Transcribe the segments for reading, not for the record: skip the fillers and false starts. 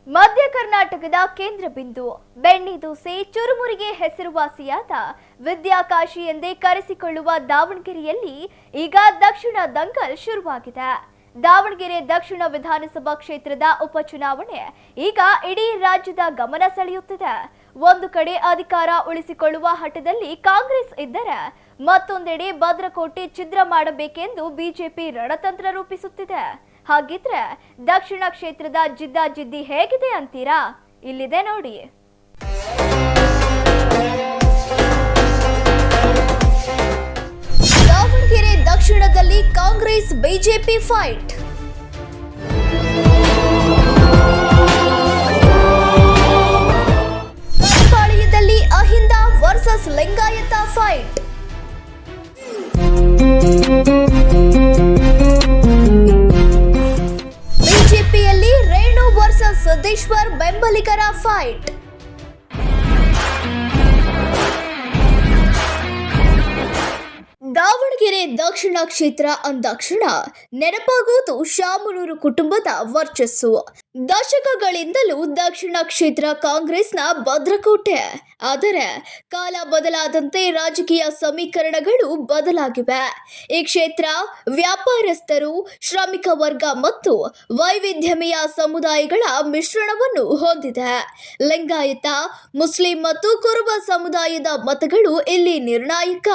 ಮಧ್ಯ ಕರ್ನಾಟಕದ ಕೇಂದ್ರ ಬಿಂದು ಬೆಣ್ಣೆ ದೋಸೆ ಚುರುಮುರಿಗೆ ಹೆಸರುವಾಸಿಯಾದ ವಿದ್ಯಾಕಾಶಿ ಎಂದೇ ಕರೆಸಿಕೊಳ್ಳುವ ದಾವಣಗೆರೆಯಲ್ಲಿ ಈಗ ದಕ್ಷಿಣ ದಂಗಲ್ ಶುರುವಾಗಿದೆ. ದಾವಣಗೆರೆ ದಕ್ಷಿಣ ವಿಧಾನಸಭಾ ಕ್ಷೇತ್ರದ ಉಪಚುನಾವಣೆ ಈಗ ಇಡೀ ರಾಜ್ಯದ ಗಮನ ಸೆಳೆಯುತ್ತಿದೆ. ಒಂದು ಕಡೆ ಅಧಿಕಾರ ಉಳಿಸಿಕೊಳ್ಳುವ ಹಠದಲ್ಲಿ ಕಾಂಗ್ರೆಸ್ ಇದ್ದರೆ ಮತ್ತೊಂದೆಡೆ ಭದ್ರಕೋಟೆ ಛಿದ್ರ ಮಾಡಬೇಕೆಂದು ಬಿಜೆಪಿ ರಣತಂತ್ರ ರೂಪಿಸುತ್ತಿದೆ. ಹಾಗಿದ್ರೆ ದಕ್ಷಿಣ ಕ್ಷೇತ್ರದ ಜಿದ್ದಾಜಿದ್ದಿ ಹೇಗಿದೆ ಅಂತೀರಾ? ಇಲ್ಲಿದೆ ನೋಡಿ. ದಾವಣಗೆರೆ ದಕ್ಷಿಣದಲ್ಲಿ ಕಾಂಗ್ರೆಸ್ ಬಿಜೆಪಿ ಫೈಟ್. ಪಾಳ್ಯದಲ್ಲಿ ಅಹಿಂದ ವರ್ಸಸ್ ಲಿಂಗಾಯತ ಫೈಟ್. ಬಿಜೆಪಿಯಲ್ಲಿ ರೇಣು ವರ್ಸಸ್ ಸಿದ್ದೇಶ್ವರ್ ಬೆಂಬಲಿಗರ ಫೈಟ್. ದಾವಣಗೆರೆ ದಕ್ಷಿಣ ಕ್ಷೇತ್ರ ಅಂದಾಕ್ಷಣ ನೆನಪಾಗುವುದು ಶಾಮನೂರು ಕುಟುಂಬದ ವರ್ಚಸ್ಸು. ದಶಕಗಳಿಂದಲೂ ದಕ್ಷಿಣ ಕ್ಷೇತ್ರ ಕಾಂಗ್ರೆಸ್ನ ಭದ್ರಕೋಟೆ. ಆದರೆ ಕಾಲ ಬದಲಾದಂತೆ ರಾಜಕೀಯ ಸಮೀಕರಣಗಳು ಬದಲಾಗಿವೆ. ಈ ಕ್ಷೇತ್ರ ವ್ಯಾಪಾರಸ್ಥರು, ಶ್ರಮಿಕ ವರ್ಗ ಮತ್ತು ವೈವಿಧ್ಯಮಯ ಸಮುದಾಯಗಳ ಮಿಶ್ರಣವನ್ನು ಹೊಂದಿದೆ. ಲಿಂಗಾಯತ, ಮುಸ್ಲಿಂ ಮತ್ತು ಕುರುಬ ಸಮುದಾಯದ ಮತಗಳು ಇಲ್ಲಿ ನಿರ್ಣಾಯಕ.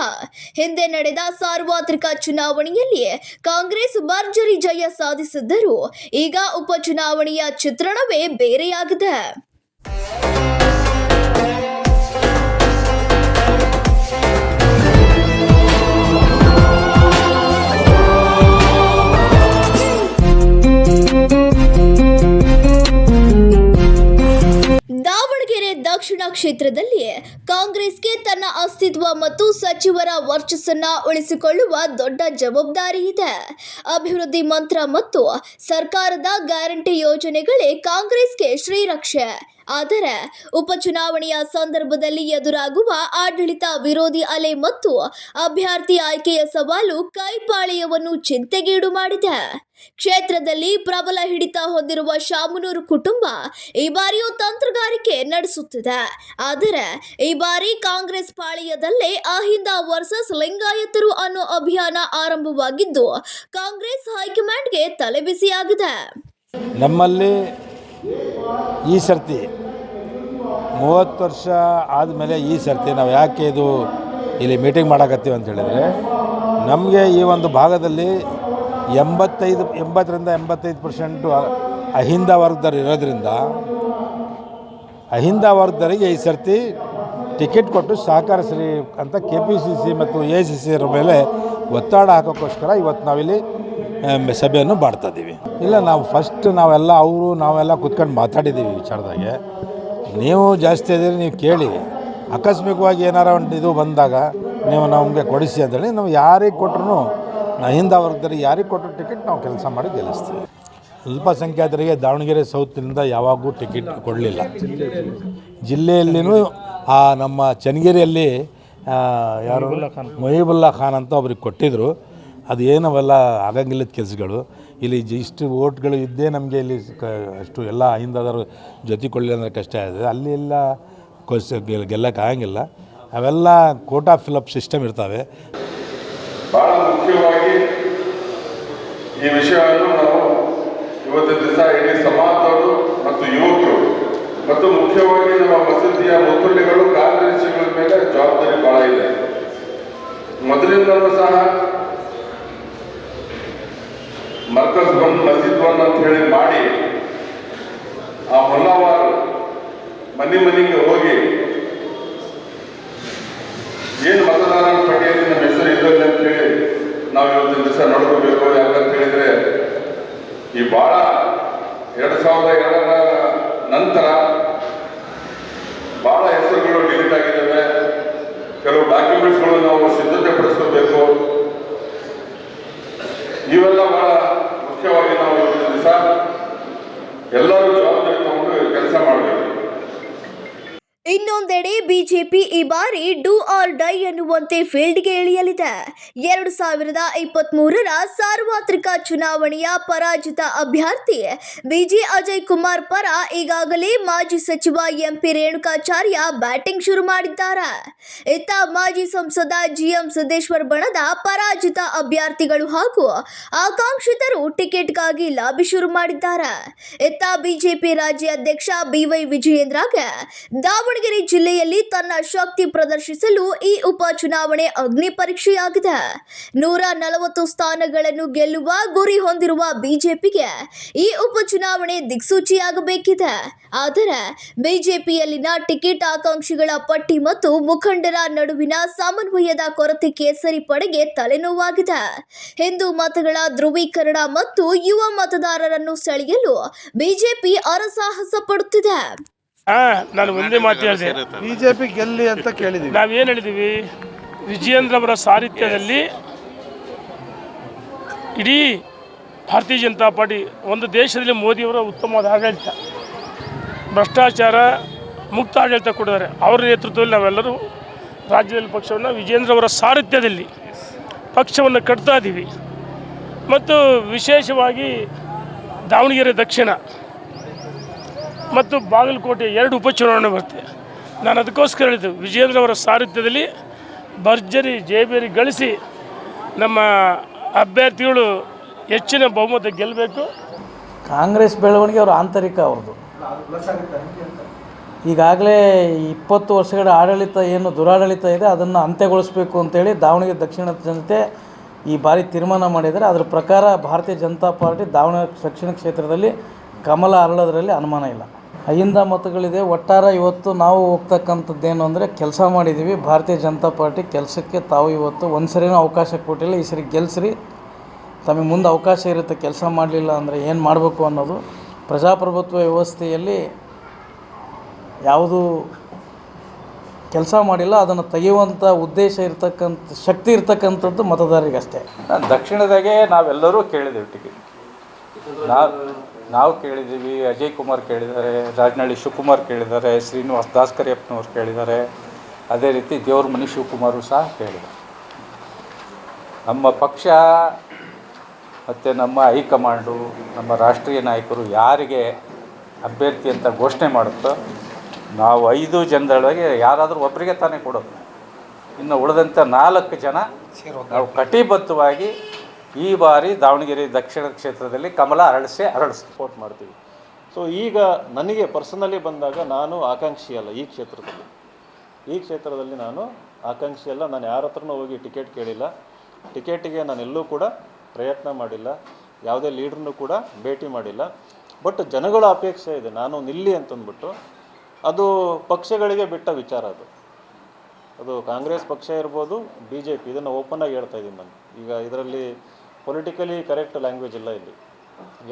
ಹಿಂದೆ ನಡೆದ ಸಾರ್ವತ್ರಿಕ ಚುನಾವಣೆಯಲ್ಲಿ ಕಾಂಗ್ರೆಸ್ ಭರ್ಜರಿ ಜಯ ಸಾಧಿಸಿದ್ದರೂ ಈಗ ಉಪಚುನಾವಣೆಯ ಚಿತ್ರಣವೇ ಬೇರೆಯಾಗಿದೆ. ದಾವಣಗೆರೆ ದಕ್ಷಿಣ ಕ್ಷೇತ್ರದಲ್ಲಿ ಕಾಂಗ್ರೆಸ್ಗೆ ತನ್ನ ಅಸ್ತಿತ್ವ ಮತ್ತು ಸಚಿವರ ವರ್ಚಸ್ಸನ್ನ ಉಳಿಸಿಕೊಳ್ಳುವ ದೊಡ್ಡ ಜವಾಬ್ದಾರಿ ಇದೆ. ಅಭಿವೃದ್ಧಿ ಮಂತ್ರ ಮತ್ತು ಸರ್ಕಾರದ ಗ್ಯಾರಂಟಿ ಯೋಜನೆಗಳೇ ಕಾಂಗ್ರೆಸ್ಗೆ ಶ್ರೀರಕ್ಷೆ. ಆದರೆ ಉಪಚುನಾವಣೆಯ ಸಂದರ್ಭದಲ್ಲಿ ಎದುರಾಗುವ ಆಡಳಿತ ವಿರೋಧಿ ಅಲೆ ಮತ್ತು ಅಭ್ಯರ್ಥಿ ಆಯ್ಕೆಯ ಸವಾಲು ಕೈಪಾಳ್ಯವನ್ನು ಚಿಂತೆಗೀಡು ಮಾಡಿದೆ. ಕ್ಷೇತ್ರದಲ್ಲಿ ಪ್ರಬಲ ಹಿಡಿತ ಹೊಂದಿರುವ ಶಾಮನೂರು ಕುಟುಂಬ ಈ ಬಾರಿಯೂ ತಂತ್ರಗಾರಿಕೆ ನಡೆಸುತ್ತಿದೆ. ಆದರೆ ಈ ಬಾರಿ ಕಾಂಗ್ರೆಸ್ ಪಾಳ್ಯದಲ್ಲೇ ಅಹಿಂದ ವರ್ಸಸ್ ಲಿಂಗಾಯತರು ಅನ್ನೋ ಅಭಿಯಾನ ಆರಂಭವಾಗಿದ್ದು ಕಾಂಗ್ರೆಸ್ ಹೈಕಮಾಂಡ್ಗೆ ತಲೆಬಿಸಿಯಾಗಿದೆ. ನಮ್ಮಲ್ಲಿ ಈ ಸರ್ತಿ 30 ವರ್ಷ ಆದಮೇಲೆ ಈ ಸರ್ತಿ ನಾವು ಯಾಕೆ ಇದು ಇಲ್ಲಿ ಮೀಟಿಂಗ್ ಮಾಡಕತ್ತೀವಿ ಅಂತ ಹೇಳಿದರೆ, ನಮಗೆ ಈ ಒಂದು ಭಾಗದಲ್ಲಿ 80-85% ಅಹಿಂದ ವರ್ಗದವರು ಇರೋದ್ರಿಂದ ಅಹಿಂದ ವರ್ಗದವರಿಗೆ ಈ ಸರ್ತಿ ಟಿಕೆಟ್ ಕೊಟ್ಟು ಸಹಕರಿಸ್ರಿ ಅಂತ KPCC ಮತ್ತು ACC ಮೇಲೆ ಒತ್ತಡ ಹಾಕೋಕ್ಕೋಸ್ಕರ ಇವತ್ತು ನಾವಿಲ್ಲಿ ಸಭೆಯನ್ನು ಮಾಡ್ತಾಯಿದ್ದೀವಿ. ಇಲ್ಲ, ನಾವು ಫಸ್ಟ್ ನಾವೆಲ್ಲ ಕೂತ್ಕೊಂಡು ಮಾತಾಡಿದ್ದೀವಿ ವಿಚಾರದಾಗೆ. ನೀವು ಜಾಸ್ತಿ ಇದ್ದೀರಿ, ನೀವು ಕೇಳಿ, ಆಕಸ್ಮಿಕವಾಗಿ ಏನಾರ ಒಂದು ಇದು ಬಂದಾಗ ನೀವು ನಮಗೆ ಕೊಡಿಸಿ ಅಂತೇಳಿ ನಾವು ಯಾರಿಗೆ ಕೊಟ್ಟರು, ಅಹಿಂದ ವರ್ಗದವರಿಗೆ ಯಾರಿಗೆ ಕೊಟ್ಟರು ಟಿಕೆಟ್ ನಾವು ಕೆಲಸ ಮಾಡಿ ಗೆಲ್ಲಿಸ್ತೀವಿ. ಅಲ್ಪಸಂಖ್ಯಾತರಿಗೆ ದಾವಣಗೆರೆ ಸೌತ್ನಿಂದ ಯಾವಾಗೂ ಟಿಕೆಟ್ ಕೊಡಲಿಲ್ಲ. ಜಿಲ್ಲೆಯಲ್ಲಿನೂ ನಮ್ಮ ಚನ್ನಗಿರಿಯಲ್ಲಿ ಯಾರು ಮೊಹಿಬುಲ್ಲಾ ಖಾನ್ ಅಂತ ಒಬ್ರಿಗೆ ಕೊಟ್ಟಿದ್ದರು. ಅದು ಏನವೆಲ್ಲ ಆಗಂಗಿಲ್ಲದ ಕೆಲಸಗಳು. ಇಲ್ಲಿ ಇಷ್ಟು ಓಟ್ಗಳು ಇದ್ದೇ ನಮಗೆ ಇಲ್ಲಿ ಅಷ್ಟು ಎಲ್ಲ ಅಹಿಂದದವರು ಜೊತೆ ಕೊಳ್ಳಿಲ್ಲ ಅಂದರೆ ಕಷ್ಟ ಇದೆ. ಅಲ್ಲಿ ಎಲ್ಲ ಗೆಲ್ಲಕ್ಕೆ ಆಗಂಗಿಲ್ಲ. ಅವೆಲ್ಲ ಕೋಟಾ ಫಿಲಪ್ ಸಿಸ್ಟಮ್ ಇರ್ತವೆ. ಭಾಳ ಮುಖ್ಯವಾಗಿ ಈ ವಿಷಯವನ್ನು ನಾವು ಇವತ್ತಿನ ದಿವಸ ಇಡೀ ಸಮಾಜದವರು ಮತ್ತು ಯುವಕರು ಮತ್ತು ಮುಖ್ಯವಾಗಿ ನಮ್ಮ ಮಸೀದಿಯ ಮುತ್ತುಳ್ಳಿಗಳು ಕಾರ್ಯದರ್ಶಿಗಳ ಮೇಲೆ ಜವಾಬ್ದಾರಿ ಭಾಳ ಇದೆ. ಮೊದಲಿಂದಲೂ ಸಹ ಮರ್ಕಜ್ ಬಂದ್ ಮಸೀದ್ ಬಂದ್ ಅಂತ ಹೇಳಿ ಮಾಡಿ ಆ ಮೊಲ್ಲವಾರು ಮನೆಗೆ ಹೋಗಿ ಏನು ಮತದಾರರ ಪಟ್ಟಿಯಲ್ಲಿ ನಮ್ಮ ಹೆಸರು ಇಲ್ಲಲ್ಲ ಅಂತ ಹೇಳಿ ನಾವು ಇವತ್ತಿನ ದಿವಸ ನೋಡ್ಕೋಬೇಕು. ಯಾಕಂತ ಹೇಳಿದ್ರೆ ಈ ಭಾಳ 2002ರ ನಂತರ ಭಾಳ ಹೆಸರುಗಳು ಡಿಲೀಟ್ ಆಗಿದ್ದಾವೆ. ಕೆಲವು ಡಾಕ್ಯುಮೆಂಟ್ಸ್ಗಳು ನಾವು ಸಿದ್ಧತೆ ಪಡಿಸ್ಕೋಬೇಕು. ಇವೆಲ್ಲ ಭಾಳ ಮುಖ್ಯವಾಗಿ ನಾವು ಇವತ್ತಿನ ದಿವಸ ಎಲ್ಲರೂ ಜವಾಬ್ದಾರಿ ತಗೊಂಡು ಕೆಲಸ ಮಾಡಬೇಕು. ಈ ಇನ್ನೊಂದೆಡೆ ಬಿಜೆಪಿ ಈ ಬಾರಿ ಡೂ ಆರ್ ಡೈ ಎನ್ನುವಂತೆ ಫೀಲ್ಡ್ಗೆ ಇಳಿಯಲಿದೆ. 2023ರ ಸಾರ್ವತ್ರಿಕ ಚುನಾವಣೆಯ ಪರಾಜಿತ ಅಭ್ಯರ್ಥಿ ಬಿಜಿ ಅಜಯ್ ಕುಮಾರ್ ಪರ ಈಗಾಗಲೇ ಮಾಜಿ ಸಚಿವ ಎಂಪಿ ರೇಣುಕಾಚಾರ್ಯ ಬ್ಯಾಟಿಂಗ್ ಶುರು ಮಾಡಿದ್ದಾರೆ. ಇತ್ತ ಮಾಜಿ ಸಂಸದ ಜಿಎಂ ಸಿದ್ದೇಶ್ವರ್ ಬಣದ ಪರಾಜಿತ ಅಭ್ಯರ್ಥಿಗಳು ಹಾಗೂ ಆಕಾಂಕ್ಷಿತರು ಟಿಕೆಟ್ಗಾಗಿ ಲಾಬಿ ಶುರು ಮಾಡಿದ್ದಾರೆ. ಇತ್ತ ಬಿಜೆಪಿ ರಾಜ್ಯಾಧ್ಯಕ್ಷ ಬಿವೈ ವಿಜಯೇಂದ್ರಗೆ ದಾವಣಗೆರೆ ಜಿಲ್ಲೆಯಲ್ಲಿ ತನ್ನ ಶಕ್ತಿ ಪ್ರದರ್ಶಿಸಲು ಈ ಉಪಚುನಾವಣೆ ಅಗ್ನಿ ಪರೀಕ್ಷೆಯಾಗಿದೆ. 140 ಸ್ಥಾನಗಳನ್ನು ಗೆಲ್ಲುವ ಗುರಿ ಹೊಂದಿರುವ ಬಿಜೆಪಿಗೆ ಈ ಉಪಚುನಾವಣೆ ದಿಕ್ಸೂಚಿಯಾಗಬೇಕಿದೆ. ಆದರೆ ಬಿಜೆಪಿಯಲ್ಲಿನ ಟಿಕೆಟ್ ಆಕಾಂಕ್ಷಿಗಳ ಪಟ್ಟಿ ಮತ್ತು ಮುಖಂಡರ ನಡುವಿನ ಸಮನ್ವಯದ ಕೊರತೆ ಕೇಸರಿ ಪಡೆಗೆ ತಲೆನೋವಾಗಿದೆ. ಹಿಂದೂ ಮತಗಳ ಧ್ರುವೀಕರಣ ಮತ್ತು ಯುವ ಮತದಾರರನ್ನು ಸೆಳೆಯಲು ಬಿಜೆಪಿ ಹರಸಾಹಸ ಪಡುತ್ತಿದೆ. ನಾನು ಒಂದೇ ಮಾತು ಹೇಳಿದೆ, ಬಿಜೆಪಿ ಗೆಲ್ಲಿ ಅಂತ ಕೇಳಿದ್ದೀವಿ. ನಾವೇನು ಹೇಳಿದ್ದೀವಿ, ವಿಜಯೇಂದ್ರ ಅವರ ಸಾರಥ್ಯದಲ್ಲಿ ಇಡೀ ಭಾರತೀಯ ಜನತಾ ಪಾರ್ಟಿ, ಒಂದು ದೇಶದಲ್ಲಿ ಮೋದಿಯವರ ಉತ್ತಮವಾದ ಆಡಳಿತ, ಭ್ರಷ್ಟಾಚಾರ ಮುಕ್ತ ಆಡಳಿತ ಕೊಡಿದ್ದಾರೆ. ಅವರ ನೇತೃತ್ವದಲ್ಲಿ ನಾವೆಲ್ಲರೂ ರಾಜ್ಯದಲ್ಲಿ ಪಕ್ಷವನ್ನು ವಿಜಯೇಂದ್ರ ಅವರ ಸಾರಥ್ಯದಲ್ಲಿ ಪಕ್ಷವನ್ನು ಕಟ್ತಾ ಇದ್ದೀವಿ. ಮತ್ತು ವಿಶೇಷವಾಗಿ ದಾವಣಗೆರೆ ದಕ್ಷಿಣ ಮತ್ತು ಬಾಗಲಕೋಟೆ 2 ಉಪಚುನಾವಣೆ ಬರುತ್ತೆ. ನಾನು ಅದಕ್ಕೋಸ್ಕರ ಹೇಳಿದ್ದು, ವಿಜಯೇಂದ್ರ ಅವರ ಸಾರಥ್ಯದಲ್ಲಿ ಭರ್ಜರಿ ಜಯಬೇರಿ ಗಳಿಸಿ ನಮ್ಮ ಅಭ್ಯರ್ಥಿಗಳು ಹೆಚ್ಚಿನ ಬಹುಮತ ಗೆಲ್ಲಬೇಕು. ಕಾಂಗ್ರೆಸ್ ಬೆಳವಣಿಗೆ ಅವರ ಆಂತರಿಕ ಅವ್ರದ್ದು. ಈಗಾಗಲೇ 20 ವರ್ಷಗಳ ಆಡಳಿತ ಏನು ದುರಾಡಳಿತ ಇದೆ ಅದನ್ನು ಅಂತ್ಯಗೊಳಿಸಬೇಕು ಅಂತೇಳಿ ದಾವಣಗೆರೆ ದಕ್ಷಿಣ ಜನತೆ ಈ ಬಾರಿ ತೀರ್ಮಾನ ಮಾಡಿದರೆ. ಅದರ ಪ್ರಕಾರ ಭಾರತೀಯ ಜನತಾ ಪಾರ್ಟಿ ದಾವಣಗೆರೆ ದಕ್ಷಿಣ ಕ್ಷೇತ್ರದಲ್ಲಿ ಕಮಲ ಅರಳೋದ್ರಲ್ಲಿ ಅನುಮಾನ ಇಲ್ಲ. ಅಹಿಂದ ಮತಗಳಿದೆ. ಒಟ್ಟಾರೆ ಇವತ್ತು ನಾವು ಹೋಗ್ತಕ್ಕಂಥದ್ದೇನು ಅಂದರೆ, ಕೆಲಸ ಮಾಡಿದ್ದೀವಿ. ಭಾರತೀಯ ಜನತಾ ಪಾರ್ಟಿ ಕೆಲಸಕ್ಕೆ ತಾವು ಇವತ್ತು ಒಂದು ಸರಿನೂ ಅವಕಾಶ ಕೊಟ್ಟಿಲ್ಲ. ಈ ಸರಿ ಗೆಲ್ಲಿಸ್ರಿ, ತಮಗೆ ಮುಂದೆ ಅವಕಾಶ ಇರುತ್ತೆ. ಕೆಲಸ ಮಾಡಲಿಲ್ಲ ಅಂದರೆ ಏನು ಮಾಡಬೇಕು ಅನ್ನೋದು ಪ್ರಜಾಪ್ರಭುತ್ವ ವ್ಯವಸ್ಥೆಯಲ್ಲಿ ಯಾವುದು ಕೆಲಸ ಮಾಡಿಲ್ಲ ಅದನ್ನು ತೆಗೆಯುವಂಥ ಉದ್ದೇಶ ಇರ್ತಕ್ಕಂಥ ಶಕ್ತಿ ಇರ್ತಕ್ಕಂಥದ್ದು ಮತದಾರರಿಗಷ್ಟೇ. ದಕ್ಷಿಣದಾಗೆ ನಾವೆಲ್ಲರೂ ಕೇಳಿದ್ದೇವೆ ಟಿಕೆಟ್. ನಾವು ಕೇಳಿದ್ದೀವಿ, ಅಜಯ್ ಕುಮಾರ್ ಕೇಳಿದ್ದಾರೆ, ರಾಜನಹಳ್ಳಿ ಶಿವಕುಮಾರ್ ಕೇಳಿದ್ದಾರೆ, ಶ್ರೀನಿವಾಸ್ ದಾಸ್ಕರಿಯಪ್ಪನವ್ರು ಕೇಳಿದ್ದಾರೆ, ಅದೇ ರೀತಿ ದೇವ್ರಮನಿ ಶಿವಕುಮಾರು ಸಹ ಕೇಳಿದ್ದಾರೆ. ನಮ್ಮ ಪಕ್ಷ ಮತ್ತು ನಮ್ಮ ಹೈಕಮಾಂಡು, ನಮ್ಮ ರಾಷ್ಟ್ರೀಯ ನಾಯಕರು ಯಾರಿಗೆ ಅಭ್ಯರ್ಥಿ ಅಂತ ಘೋಷಣೆ ಮಾಡುತ್ತೋ ನಾವು 5 ಜನದೊಳಗೆ ಯಾರಾದರೂ ಒಬ್ಬರಿಗೆ ತಾನೇ ಕೊಡೋದು. ಇನ್ನು ಉಳಿದಂಥ 4 ಜನ ನಾವು ಕಟಿಬದ್ಧವಾಗಿ ಈ ಬಾರಿ ದಾವಣಗೆರೆ ದಕ್ಷಿಣ ಕ್ಷೇತ್ರದಲ್ಲಿ ಕಮಲ ಅರಳಿ ಸಪೋರ್ಟ್ ಮಾಡ್ತೀವಿ. ಸೊ ಈಗ ನನಗೆ ಪರ್ಸನಲಿ ಬಂದಾಗ ನಾನು ಆಕಾಂಕ್ಷಿ ಅಲ್ಲ. ಈ ಕ್ಷೇತ್ರದಲ್ಲಿ ನಾನು ಆಕಾಂಕ್ಷಿ ಅಲ್ಲ. ನಾನು ಯಾರ ಹತ್ರನೂ ಹೋಗಿ ಟಿಕೆಟ್ ಕೇಳಿಲ್ಲ. ಟಿಕೆಟಿಗೆ ನಾನು ಎಲ್ಲೂ ಕೂಡ ಪ್ರಯತ್ನ ಮಾಡಿಲ್ಲ. ಯಾವುದೇ ಲೀಡ್ರನ್ನೂ ಕೂಡ ಭೇಟಿ ಮಾಡಿಲ್ಲ. ಬಟ್ ಜನಗಳ ಅಪೇಕ್ಷೆ ಇದೆ ನಾನು ನಿಲ್ಲಿ ಅಂತಂದ್ಬಿಟ್ಟು. ಅದು ಪಕ್ಷಗಳಿಗೆ ಬಿಟ್ಟ ವಿಚಾರ. ಅದು ಕಾಂಗ್ರೆಸ್ ಪಕ್ಷ ಇರ್ಬೋದು, BJP, ಇದನ್ನು ಓಪನ್ ಆಗಿ ಹೇಳ್ತಾ ಇದ್ದೀನಿ ನಾನು. ಈಗ ಇದರಲ್ಲಿ ಪೊಲಿಟಿಕಲಿ ಕರೆಕ್ಟ್ ಲ್ಯಾಂಗ್ವೇಜ್ ಇಲ್ಲ ಇಲ್ಲಿ.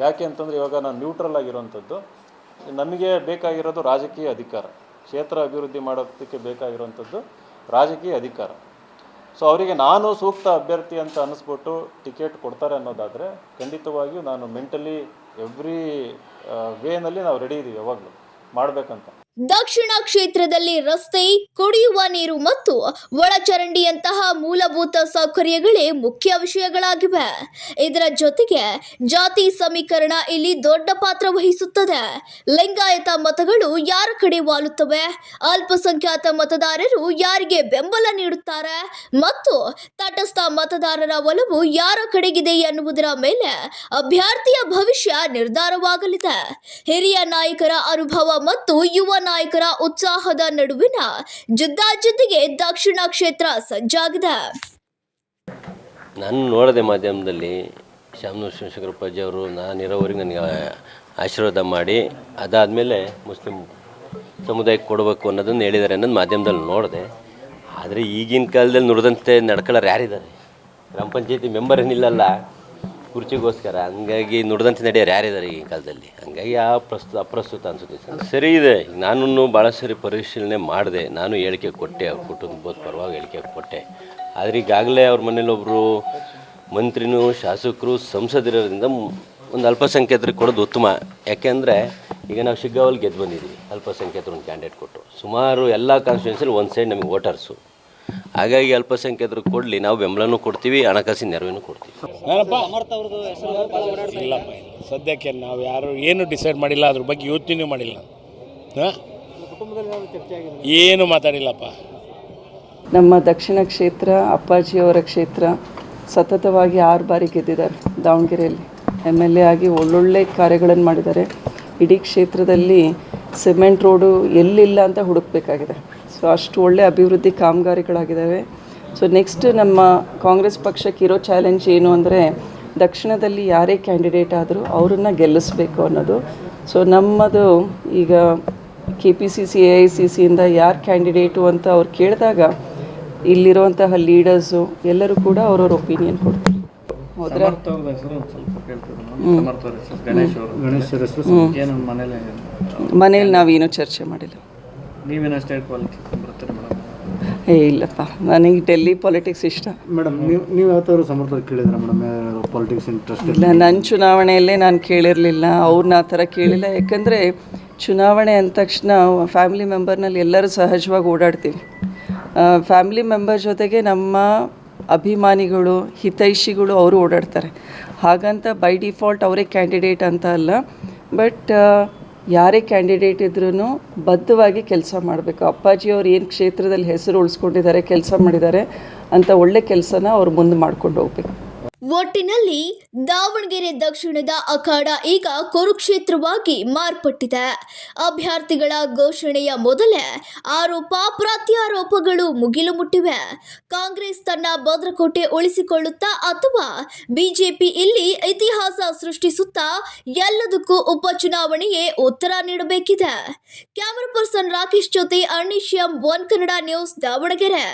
ಯಾಕೆ ಅಂತಂದರೆ ಇವಾಗ ನಾನು ನ್ಯೂಟ್ರಲ್ ಆಗಿರೋವಂಥದ್ದು. ನಮಗೆ ಬೇಕಾಗಿರೋದು ರಾಜಕೀಯ ಅಧಿಕಾರ. ಕ್ಷೇತ್ರ ಅಭಿವೃದ್ಧಿ ಮಾಡೋದಕ್ಕೆ ಬೇಕಾಗಿರೋವಂಥದ್ದು ರಾಜಕೀಯ ಅಧಿಕಾರ. ಸೊ ಅವರಿಗೆ ನಾನು ಸೂಕ್ತ ಅಭ್ಯರ್ಥಿ ಅಂತ ಅನ್ನಿಸ್ಬಿಟ್ಟು ಟಿಕೆಟ್ ಕೊಡ್ತಾರೆ ಅನ್ನೋದಾದರೆ ಖಂಡಿತವಾಗಿಯೂ ನಾನು ಮೆಂಟಲಿ ಎವ್ರಿ ವೇನಲ್ಲಿ ನಾವು ರೆಡಿ ಇದ್ದೀವಿ ಯಾವಾಗಲೂ ಮಾಡಬೇಕಂತ. ದಕ್ಷಿಣ ಕ್ಷೇತ್ರದಲ್ಲಿ ರಸ್ತೆ, ಕುಡಿಯುವ ನೀರು ಮತ್ತು ಒಳಚರಂಡಿಯಂತಹ ಮೂಲಭೂತ ಸೌಕರ್ಯಗಳೇ ಮುಖ್ಯ ವಿಷಯಗಳಾಗಿವೆ. ಇದರ ಜೊತೆಗೆ ಜಾತಿ ಸಮೀಕರಣ ಇಲ್ಲಿ ದೊಡ್ಡ ಪಾತ್ರ ವಹಿಸುತ್ತದೆ. ಲಿಂಗಾಯತ ಮತಗಳು ಯಾರ ಕಡೆ ವಾಲುತ್ತವೆ, ಅಲ್ಪಸಂಖ್ಯಾತ ಮತದಾರರು ಯಾರಿಗೆ ಬೆಂಬಲ ನೀಡುತ್ತಾರೆ ಮತ್ತು ತಟಸ್ಥ ಮತದಾರರ ಒಲವು ಯಾರ ಕಡೆಗಿದೆ ಎನ್ನುವುದರ ಮೇಲೆ ಅಭ್ಯರ್ಥಿಯ ಭವಿಷ್ಯ ನಿರ್ಧಾರವಾಗಲಿದೆ. ಹಿರಿಯ ನಾಯಕರ ಅನುಭವ ಮತ್ತು ಯುವ ನಾಯಕರ ಉತ್ಸಾಹದ ನಡುವಿನ ಜಿದ್ದಾಜಿದ್ದಿಗೆ ದಕ್ಷಿಣ ಕ್ಷೇತ್ರ ಸಜ್ಜಾಗಿದೆ. ನಾನು ನೋಡಿದೆ ಮಾಧ್ಯಮದಲ್ಲಿ ಶಾಮನೂರು ಶಿವಶಂಕರಪ್ಪಾಜಿ ಅವರು ನಾನಿರೋವರೆಗೆ ನನಗೆ ಆಶೀರ್ವಾದ ಮಾಡಿ ಅದಾದಮೇಲೆ ಮುಸ್ಲಿಂ ಸಮುದಾಯಕ್ಕೆ ಕೊಡಬೇಕು ಅನ್ನೋದನ್ನು ಹೇಳಿದ್ದಾರೆ ಅನ್ನೋದು ಮಾಧ್ಯಮದಲ್ಲಿ ನೋಡಿದೆ. ಆದರೆ ಈಗಿನ ಕಾಲದಲ್ಲಿ ನುಡಿದಂತೆ ನಡ್ಕೊಳ್ಳೋರು ಯಾರಿದ್ದಾರೆ? ಗ್ರಾಮ ಪಂಚಾಯತಿ ಮೆಂಬರ್ ಏನಿಲ್ಲಲ್ಲ ಕುರ್ಚಿಗೋಸ್ಕರ. ಹಂಗಾಗಿ ನುಡಿದಂತೆ ನಡೆಯೋರು ಯಾರಿದ್ದಾರೆ ಈ ಕಾಲದಲ್ಲಿ? ಹಂಗಾಗಿ ಅಪ್ರಸ್ತುತ ಅನಿಸುತ್ತೆ. ಸರಿ ಇದೆ, ನಾನು ಭಾಳ ಸರಿ ಪರಿಶೀಲನೆ ಮಾಡಿದೆ. ನಾನು ಹೇಳಿಕೆ ಕೊಟ್ಟೆ, ಅವ್ರ ಕುಟುಂಬದ ಪರವಾಗಿ ಹೇಳಿಕೆ ಕೊಟ್ಟೆ. ಆದರೆ ಈಗಾಗಲೇ ಅವ್ರ ಮನೇಲಿ ಒಬ್ಬರು ಮಂತ್ರಿನೂ ಶಾಸಕರು ಸಂಸದರಿಂದ ಒಂದು ಅಲ್ಪಸಂಖ್ಯಾತರಿಗೆ ಕೊಡೋದು ಉತ್ತಮ. ಯಾಕೆಂದರೆ ಈಗ ನಾವು ಶಿಗ್ಗಾವಲ್ಲಿ ಗೆದ್ದು ಬಂದಿದ್ದೀವಿ, ಅಲ್ಪಸಂಖ್ಯಾತರು ಒಂದು ಕ್ಯಾಂಡಿಡೇಟ್ ಕೊಟ್ಟು. ಸುಮಾರು ಎಲ್ಲ ಕಾನ್ಸ್ಟಿಟ್ಯೂನ್ಸಿಯಲ್ಲಿ ಒಂದು ಸೈಡ್ ನಮಗೆ ವೋಟರ್ಸು. ಹಾಗಾಗಿ ಅಲ್ಪಸಂಖ್ಯಾತರು ಕೊಡಲಿ, ನಾವು ಬೆಂಬಲನೂ ಕೊಡ್ತೀವಿ, ಹಣಕಾಸಿನ ನೆರವೇನು ಕೊಡ್ತೀವಿ. ಇಲ್ಲಪ್ಪ, ಸದ್ಯಕ್ಕೆ ನಾವು ಯಾರು ಏನು ಡಿಸೈಡ್ ಮಾಡಿಲ್ಲ, ಅದ್ರ ಬಗ್ಗೆ ಯೋಚನೆ ಮಾಡಿಲ್ಲ. ಏನು ಮಾತಾಡಿಲ್ಲಪ್ಪ. ನಮ್ಮ ದಕ್ಷಿಣ ಕ್ಷೇತ್ರ ಅಪ್ಪಾಜಿಯವರ ಕ್ಷೇತ್ರ ಸತತವಾಗಿ 6 ಬಾರಿ ಗೆದ್ದಿದ್ದಾರೆ. ದಾವಣಗೆರೆಯಲ್ಲಿ MLA ಆಗಿ ಒಳ್ಳೊಳ್ಳೆ ಕಾರ್ಯಗಳನ್ನು ಮಾಡಿದ್ದಾರೆ. ಇಡೀ ಕ್ಷೇತ್ರದಲ್ಲಿ ಸಿಮೆಂಟ್ ರೋಡು ಎಲ್ಲಿಲ್ಲ ಅಂತ ಹುಡುಕಬೇಕಾಗಿದೆ. ಸೊ ಅಷ್ಟು ಒಳ್ಳೆ ಅಭಿವೃದ್ಧಿ ಕಾಮಗಾರಿಗಳಾಗಿದ್ದಾವೆ. ಸೊ ನೆಕ್ಸ್ಟ್ ನಮ್ಮ ಕಾಂಗ್ರೆಸ್ ಪಕ್ಷಕ್ಕೆ ಇರೋ ಚಾಲೆಂಜ್ ಏನು ಅಂದರೆ, ದಕ್ಷಿಣದಲ್ಲಿ ಯಾರೇ ಕ್ಯಾಂಡಿಡೇಟ್ ಆದರೂ ಅವರನ್ನು ಗೆಲ್ಲಿಸಬೇಕು ಅನ್ನೋದು. ಸೊ ನಮ್ಮದು ಈಗ KPCC AICCಯಿಂದ ಯಾರು ಕ್ಯಾಂಡಿಡೇಟು ಅಂತ ಅವ್ರು ಕೇಳಿದಾಗ ಇಲ್ಲಿರುವಂತಹ ಲೀಡರ್ಸು ಎಲ್ಲರೂ ಕೂಡ ಅವ್ರವ್ರ ಒಪಿನಿಯನ್ ಕೊಡ್ತಾರೆ. ಹೌದ್ರಾ? ಮನೇಲಿ ನಾವೇನು ಚರ್ಚೆ ಮಾಡಿಲ್ಲ. ಇಲ್ಲಪ್ಪ, ನನಗೆ ಡೆಲ್ಲಿ ಪಾಲಿಟಿಕ್ಸ್ ಇಷ್ಟ. ಮೇಡಮ್, ನೀವು ಯಾವತ್ತಾದ್ರು ಸಮರ್ಥವಾಗಿ ಕೇಳಿದ್ರೆ ಮೇಡಮ್ ಪಾಲಿಟಿಕ್ಸ್ ಇಂಟ್ರೆಸ್ಟ್? ಇಲ್ಲ, ನನ್ನ ಚುನಾವಣೆಯಲ್ಲೇ ನಾನು ಕೇಳಿರಲಿಲ್ಲ, ಅವ್ರನ್ನ ಆ ಥರ ಕೇಳಿಲ್ಲ. ಯಾಕಂದರೆ ಚುನಾವಣೆ ಅಂದ ತಕ್ಷಣ ಫ್ಯಾಮಿಲಿ ಮೆಂಬರ್ನಲ್ಲಿ ಎಲ್ಲರೂ ಸಹಜವಾಗಿ ಓಡಾಡ್ತೀವಿ. ಫ್ಯಾಮಿಲಿ ಮೆಂಬರ್ ಜೊತೆಗೆ ನಮ್ಮ ಅಭಿಮಾನಿಗಳು, ಹಿತೈಷಿಗಳು ಅವರು ಓಡಾಡ್ತಾರೆ. ಹಾಗಂತ ಬೈ ಡಿಫಾಲ್ಟ್ ಅವರೇ ಕ್ಯಾಂಡಿಡೇಟ್ ಅಂತ ಅಲ್ಲ. ಬಟ್ ಯಾರೇ ಕ್ಯಾಂಡಿಡೇಟ್ ಇದ್ರೂ ಬದ್ಧವಾಗಿ ಕೆಲಸ ಮಾಡಬೇಕು. ಅಪ್ಪಾಜಿಯವ್ರು ಏನು ಕ್ಷೇತ್ರದಲ್ಲಿ ಹೆಸರು ಉಳಿಸ್ಕೊಂಡಿದ್ದಾರೆ, ಕೆಲಸ ಮಾಡಿದ್ದಾರೆ ಅಂತ ಒಳ್ಳೆ ಕೆಲಸನ ಅವ್ರು ಮುಂದೆ ಮಾಡ್ಕೊಂಡು ಹೋಗ್ಬೇಕು. ಒಟ್ಟಿನಲ್ಲಿ ದಾವಣಗೆರೆ ದಕ್ಷಿಣದ ಅಖಾಡ ಈಗ ಕುರುಕ್ಷೇತ್ರವಾಗಿ ಮಾರ್ಪಟ್ಟಿದೆ. ಅಭ್ಯರ್ಥಿಗಳ ಘೋಷಣೆಯ ಮೊದಲೇ ಆರೋಪ ಪ್ರತ್ಯಾರೋಪಗಳು ಮುಗಿಲು ಮುಟ್ಟಿವೆ. ಕಾಂಗ್ರೆಸ್ ತನ್ನ ಭದ್ರಕೋಟೆ ಉಳಿಸಿಕೊಳ್ಳುತ್ತಾ ಅಥವಾ ಬಿಜೆಪಿ ಇಲ್ಲಿ ಇತಿಹಾಸ ಸೃಷ್ಟಿಸುತ್ತಾ ಎಲ್ಲದಕ್ಕೂ ಉಪಚುನಾವಣೆಯೇ ಉತ್ತರ ನೀಡಬೇಕಿದೆ. ಕ್ಯಾಮರಾ ಪರ್ಸನ್ ರಾಕೇಶ್ ಜೊತೆ ಅರ್ನಿಶ್ಯಂ, ಒನ್ ಕನ್ನಡ ನ್ಯೂಸ್, ದಾವಣಗೆರೆ.